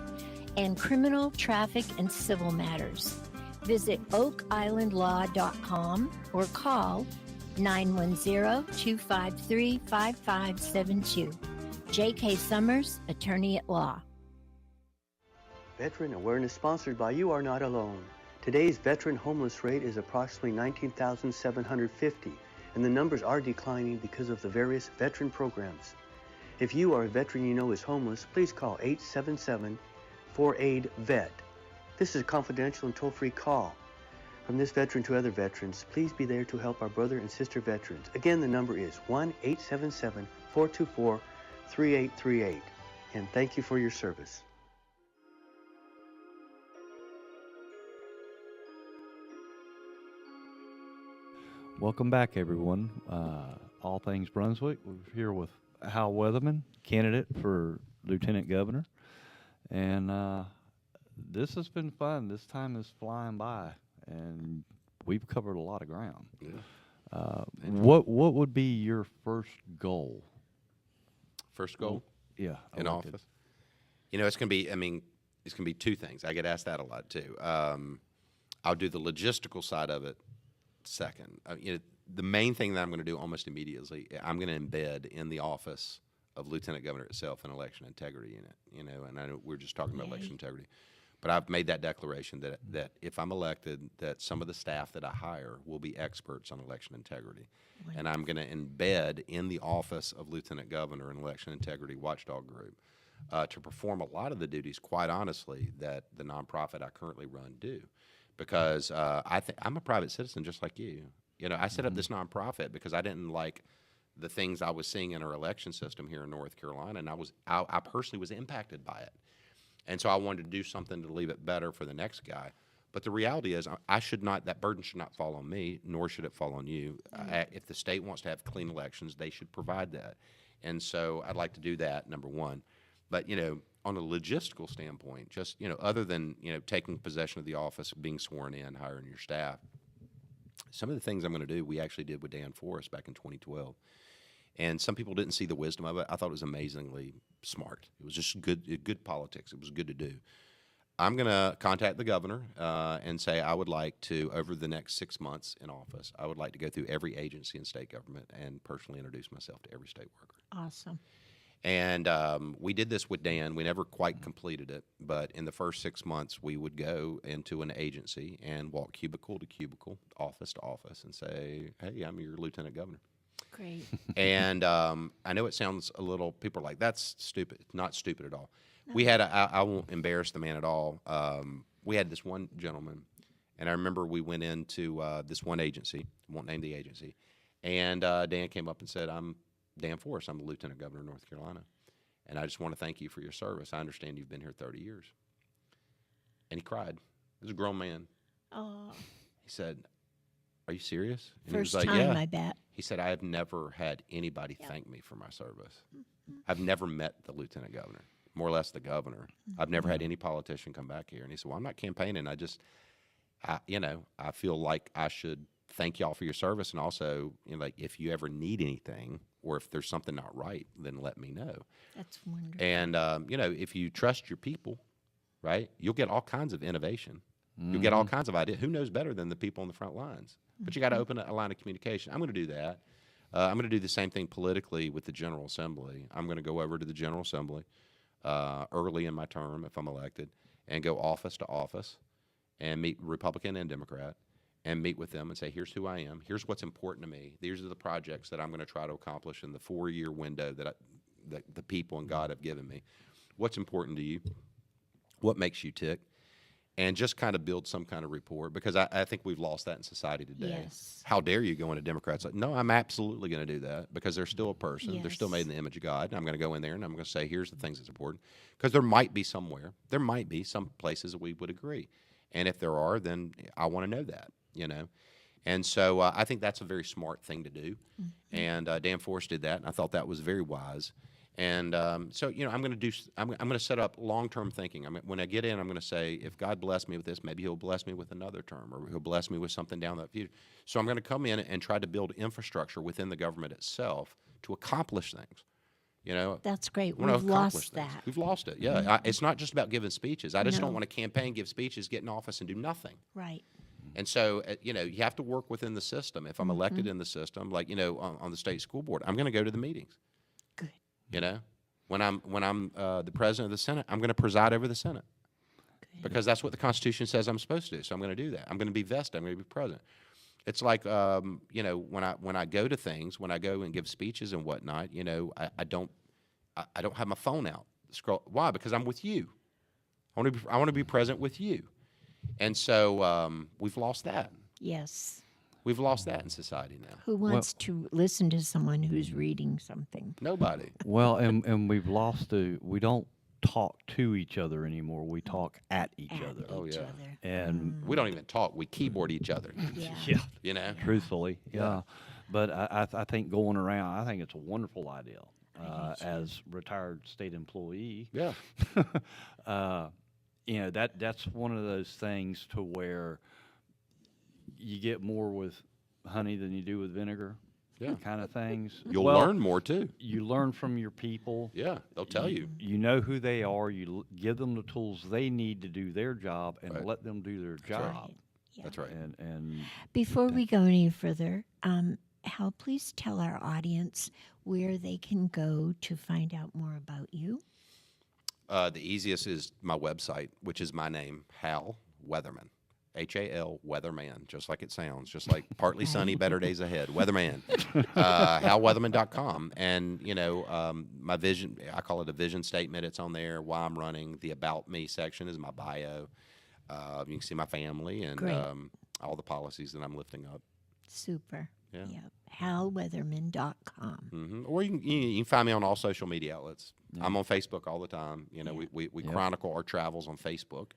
and criminal, traffic, and civil matters. Visit oakislandlaw.com or call 910-253-5572. J.K. Summers, attorney at law. Veteran Awareness sponsored by You Are Not Alone. Today's veteran homeless rate is approximately 19,750, and the numbers are declining because of the various veteran programs. If you are a veteran you know is homeless, please call 877-4AID-VET. This is a confidential and toll-free call. From this veteran to other veterans, please be there to help our brother and sister veterans. Again, the number is 1-877-424-3838. And thank you for your service. Welcome back, everyone. All Things Brunswick. We're here with Hal Weatherman, candidate for Lieutenant Governor. And this has been fun. This time is flying by, and we've covered a lot of ground. Yeah. What would be your first goal? First goal Yeah, in elected. office? You know, it's going to be, I mean, it's going to be two things. I get asked that a lot, too. I'll do the logistical side of it second. You know, the main thing that I'm going to do almost immediately, I'm going to embed in the office of Lieutenant Governor itself an election integrity unit. You know, and I know we're just talking about election integrity, but I've made that declaration that if I'm elected, that some of the staff that I hire will be experts on election integrity, and I'm going to embed in the office of Lieutenant Governor an election integrity watchdog group to perform a lot of the duties, quite honestly, that the nonprofit I currently run do. Because I'm a private citizen just like you. You know, I set up this nonprofit because I didn't like the things I was seeing in our election system here in North Carolina, and I personally was impacted by it. And so I wanted to do something to leave it better for the next guy. But the reality is that burden should not fall on me, nor should it fall on you. If the state wants to have clean elections, they should provide that. And so I'd like to do that, number one. But, you know, on a logistical standpoint, just, you know, other than, you know, taking possession of the office, being sworn in, hiring your staff, some of the things I'm going to do, we actually did with Dan Forrest back in 2012. And some people didn't see the wisdom of it. I thought it was amazingly smart. It was just good politics. It was good to do. I'm going to contact the governor and say I would like to, over the next 6 months in office, I would like to go through every agency in state government and personally introduce myself to every state worker. Awesome. And we did this with Dan. We never quite completed it, but in the first 6 months, we would go into an agency and walk cubicle to cubicle, office to office, and say, hey, I'm your lieutenant governor. Great. And I know it sounds a little, people are like, that's stupid. Not stupid at all. No. We had, I won't embarrass the man at all. We had this one gentleman, and I remember we went into this one agency, won't name the agency, and Dan came up and said, I'm Dan Forrest. I'm the Lieutenant Governor of North Carolina, and I just want to thank you for your service. I understand you've been here 30 years. And he cried. He was a grown man. Oh. He said, are you serious? And First he was like, time, yeah. I bet. He said, I have never had anybody thank me for my service. I've never met the Lieutenant Governor, more or less the governor. I've never had any politician come back here. And he said, well, I'm not campaigning. I feel like I should thank y'all for your service. And also, you know, like, if you ever need anything, or if there's something not right, then let me know. That's wonderful. And, if you trust your people, right, you'll get all kinds of innovation. You'll get all kinds of ideas. Who knows better than the people on the front lines? But you got to open a line of communication. I'm going to do that. I'm going to do the same thing politically with the General Assembly. I'm going to go over to the General Assembly early in my term if I'm elected and go office to office and meet Republican and Democrat and meet with them and say, here's who I am. Here's what's important to me. These are the projects that I'm going to try to accomplish in the 4-year window that the people and God have given me. What's important to you? What makes you tick? And just kind of build some kind of rapport, because I think we've lost that in society today. Yes. How dare you go into Democrats? Like, no, I'm absolutely going to do that, because they're still a person. They're still made in the image of God. And I'm going to go in there and I'm going to say, here's the things that's important. Because there might be some places that we would agree. And if there are, then I want to know that, And so I think that's a very smart thing to do. And Dan Forrest did that, and I thought that was very wise. And so, I'm going to set up long-term thinking. When I get in, I'm going to say, if God bless me with this, maybe he'll bless me with another term, or he'll bless me with something down the future. So I'm going to come in and try to build infrastructure within the government itself to accomplish things. That's great. I wanna We've accomplish lost things. that. We've lost it, yeah. It's not just about giving speeches. I just No. don't want to campaign, give speeches, get in office, and do nothing. Right. And so, you have to work within the system. If I'm elected in the system, like, on the state school board, I'm going to go to the meetings. Good. When I'm the president of the Senate, I'm going to preside over the Senate, because that's what the Constitution says I'm supposed to do. So I'm going to do that. I'm going to be vested. I'm going to be president. It's like, when I go to things, when I go and give speeches and whatnot, I don't have my phone out. Why? Because I'm with you. I want to be present with you. And so we've lost that. Yes. We've lost that in society now. Who wants to listen to someone who's reading something? Nobody. Well, and we've lost we don't talk to each other anymore. We talk at each other. Oh, Each yeah. other. And We don't even talk. We keyboard each other. Yeah. truthfully, yeah. But I think going around, I think it's a wonderful idea. As retired state employee, Yeah. That's one of those things to where you get more with honey than you do with vinegar. Yeah. Kind of things. You'll learn more too. You learn from your people. Yeah, they'll tell you. You know who they are. You give them the tools they need to do their job, and Right. let them do their job. Yeah. That's right. And Before we go any further, Hal, please tell our audience where they can go to find out more about you. The easiest is my website, which is my name, Hal Weatherman. Hal Weatherman, just like it sounds, just like partly sunny, better days ahead. Weatherman, HalWeatherman.com, and my vision. I call it a vision statement. It's on there. Why I'm running. The About Me section is my bio. You can see my family and all the policies that I'm lifting up. Super. Yeah. Yep. HalWeatherman.com. Or you can find me on all social media outlets. I'm on Facebook all the time. We chronicle our travels on Facebook.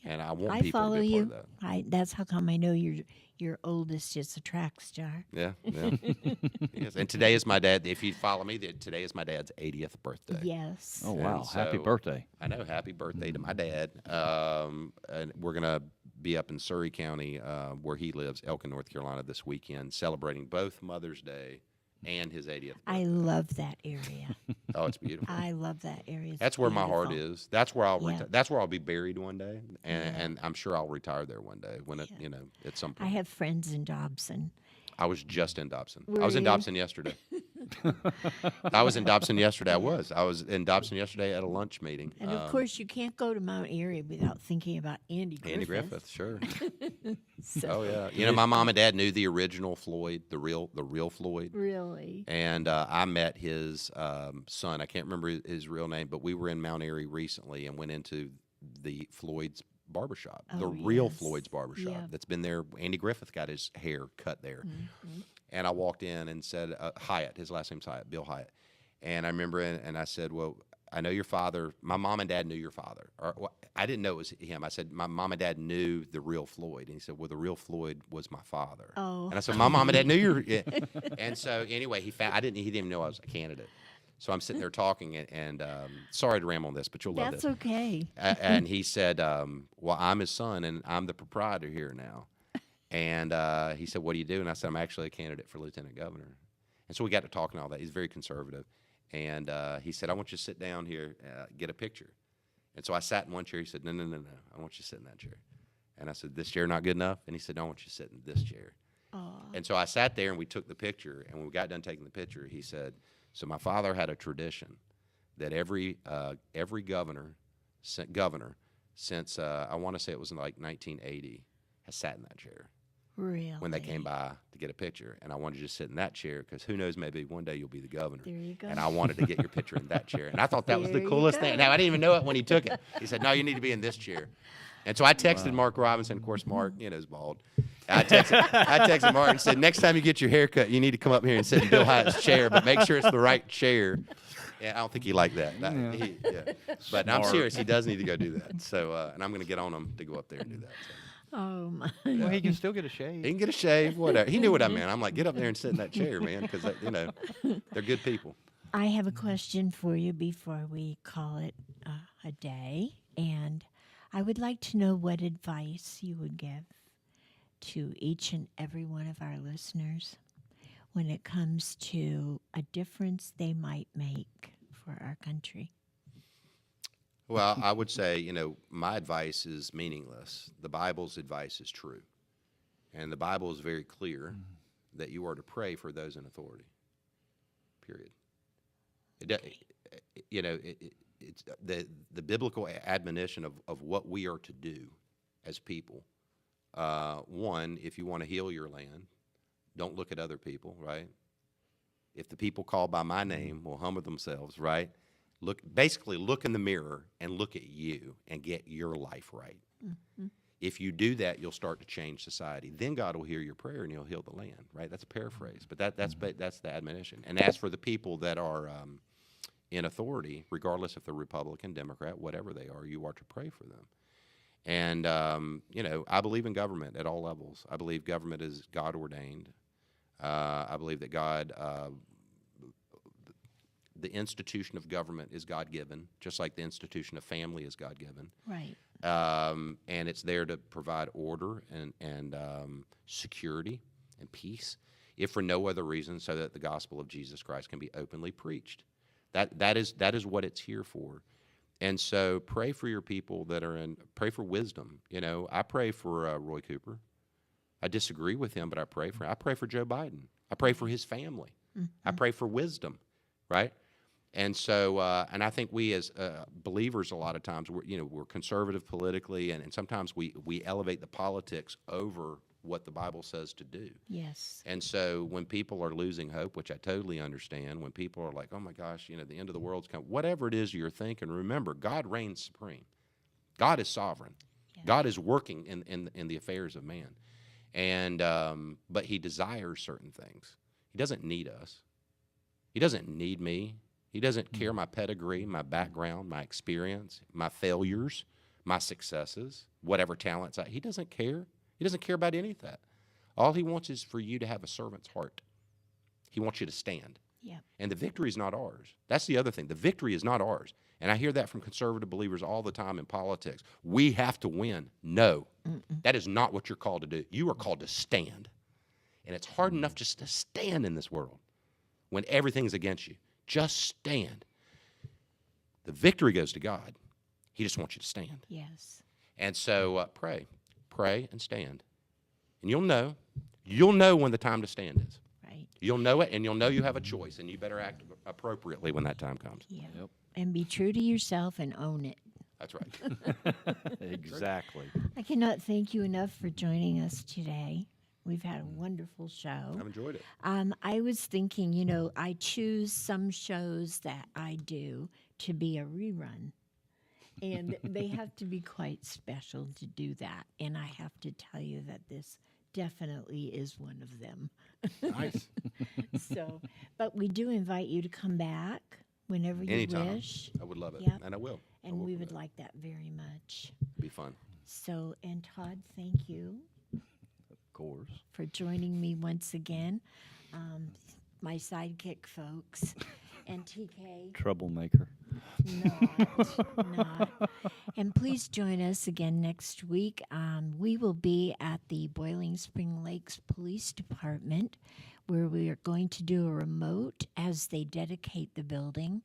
And I want I people follow to be you. part of that. That's how come I know your oldest is a track star. Yeah. Yes. And today is my dad. If you follow me, today is my dad's 80th birthday. Yes. oh wow, so- happy birthday! I know. Happy birthday to my dad. And we're going to be up in Surrey County, where he lives, Elkin, North Carolina, this weekend, celebrating both Mother's Day and his 80th birthday. I love that area. Oh, it's beautiful. I love that area. It's That's where my heart beautiful. is. That's where I'll Yeah. that's where I'll be buried one day, and I'm sure I'll retire there one day when at some I point. have friends in Dobson. I was just in Dobson. Were I was in you? Dobson yesterday. I was in Dobson yesterday. I was in Dobson yesterday at a lunch meeting. And of course, you can't go to Mount Airy without thinking about Andy Griffith. Andy Griffith, sure. So, Oh yeah. My mom and dad knew the original Floyd, the real Floyd. really? And I met his son. I can't remember his real name, but we were in Mount Airy recently and went into the Floyd's barbershop, the Oh, real yes. Floyd's barbershop Yeah. that's been there. Andy Griffith got his hair cut there. Mm-hmm. And I walked in and said, Hyatt, his last name's Hyatt, Bill Hyatt. And I remember, and I said, well, I know your father. My mom and dad knew your father. I didn't know it was him. I said, my mom and dad knew the real Floyd. And he said, well, the real Floyd was my father. Oh. And I said, my mom and dad knew your. Yeah. And so anyway, he didn't even know I was a candidate. So I'm sitting there talking, and sorry to ramble on this, but you'll love That's this. okay. And he said, well, I'm his son, and I'm the proprietor here now. And he said, what do you do? And I said, I'm actually a candidate for lieutenant governor. And so we got to talking all that. He's very conservative. And he said, I want you to sit down here, get a picture. And so I sat in one chair. He said, no, I want you to sit in that chair. And I said, this chair not good enough? And he said, no, I want you to sit in this chair. Aw. And so I sat there and we took the picture. And when we got done taking the picture, he said, so my father had a tradition that every governor since I want to say it was in like 1980 has sat in that chair Really? when they came by to get a picture. And I wanted you to sit in that chair because who knows, maybe one day you'll be the governor. There you go. And I wanted to get your picture in that chair. And I thought that was the There you coolest go. thing. Now, I didn't even know it when he took it. He said, no, you need to be in this chair. And so I texted Mark Robinson. Of course, Mark, is bald. I texted Mark and said, next time you get your hair cut, you need to come up here and sit in Bill Hyatt's chair, but make sure it's the right chair. Yeah, I don't think he liked that. But I'm serious. He does need to go do that. So, and I'm going to get on him to go up there and do that. So. Oh, my. Well, he can still get a He shave. can get a shave, whatever. He knew what I meant. I'm like, get up there and sit in that chair, man, because, they're good people. I have a question for you before we call it a day. And I would like to know what advice you would give to each and every one of our listeners when it comes to a difference they might make for our country. Well, I would say, my advice is meaningless. The Bible's advice is true. And the Bible is very clear that you are to pray for those in authority, period. It's the biblical admonition of what we are to do as people. One, if you want to heal your land, don't look at other people, right? If the people called by my name will humble themselves, right? Basically look in the mirror and look at you and get your life right. Mm-hmm. If you do that, you'll start to change society. Then God will hear your prayer and he'll heal the land, right? That's a paraphrase, but that's the admonition. And as for the people that are in authority, regardless if they're Republican, Democrat, whatever they are, you are to pray for them. And, I believe in government at all levels. I believe government is God ordained. I believe that the institution of government is God-given, just like the institution of family is God-given. Right. And it's there to provide order and security and peace, if for no other reason, so that the gospel of Jesus Christ can be openly preached. That is what it's here for. And so pray for your people pray for wisdom. I pray for Roy Cooper. I disagree with him, but I pray for Joe Biden. I pray for his family. Mm-hmm. I pray for wisdom, right? And so, and I think we as believers, a lot of times, we're conservative politically, and sometimes we elevate the politics over what the Bible says to do. Yes. And so when people are losing hope, which I totally understand, when people are like, oh my gosh, the end of the world's coming, whatever it is you're thinking, remember, God reigns supreme. God is sovereign. Yeah. God is working in the affairs of man. And but he desires certain things. He doesn't need us. He doesn't need me. He doesn't care my pedigree, my background, my experience, my failures, my successes, whatever talents he doesn't care. He doesn't care about any of that. All he wants is for you to have a servant's heart. He wants you to stand. Yeah. And the victory is not ours. That's the other thing. The victory is not ours. And I hear that from conservative believers all the time in politics. We have to win. No. Mm-mm. That is not what you're called to do. You are called to stand. And it's hard enough just to stand in this world when everything's against you. Just stand. The victory goes to God. He just wants you to stand. Yes. And so pray. Pray and stand. And you'll know when the time to stand is. Right. You'll know it, and you'll know you have a choice, and you better act appropriately when that time comes. Yeah. Yep. And be true to yourself and own it. That's right. Exactly. I cannot thank you enough for joining us today. We've had a wonderful show. I've enjoyed it. I was thinking, I choose some shows that I do to be a rerun. And they have to be quite special to do that. And I have to tell you that this definitely is one of them. Nice. But we do invite you to come back whenever you Anytime. wish. I would love it. Yep. And I will. And we would like that very much. Be fun. So, and Todd, thank you. Of course. For joining me once again. My sidekick, folks. And TK. Troublemaker. Not. And please join us again next week. We will be at the Boiling Spring Lakes Police Department where we are going to do a remote as they dedicate the building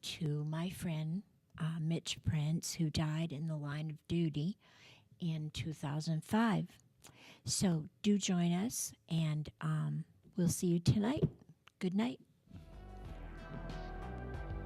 to my friend Mitch Prince, who died in the line of duty in 2005. So do join us, and we'll see you tonight. Good night.